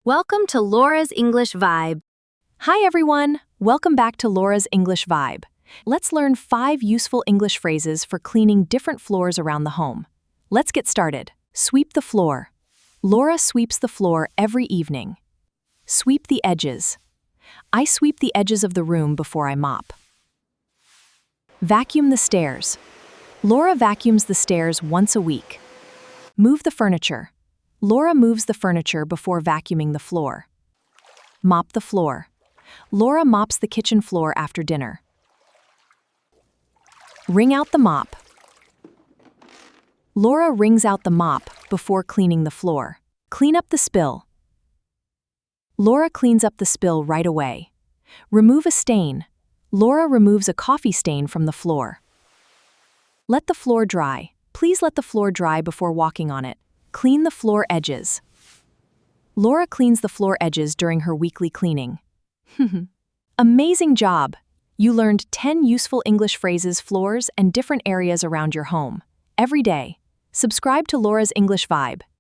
Welcome to Laura's English Vibe. Hi everyone! Welcome back to Laura's English Vibe. Let's learn 5 useful English phrases for cleaning different floors around the home. Let's get started. Sweep the floor. Laura sweeps the floor every evening. Sweep the edges. I sweep the edges of the room before I mop. Vacuum the stairs. Laura vacuums the stairs once a week. Move the furniture. Laura moves the furniture before vacuuming the floor. Mop the floor. Laura mops the kitchen floor after dinner. Wring out the mop. Laura wrings out the mop before cleaning the floor. Clean up the spill. Laura cleans up the spill right away. Remove a stain. Laura removes a coffee stain from the floor. Let the floor dry. Please let the floor dry before walking on it. Clean the floor edges. Laura cleans the floor edges during her weekly cleaning. Amazing job! You learned 10 useful English phrases, floors, and different areas around your home every day. Subscribe to Laura's English Vibe.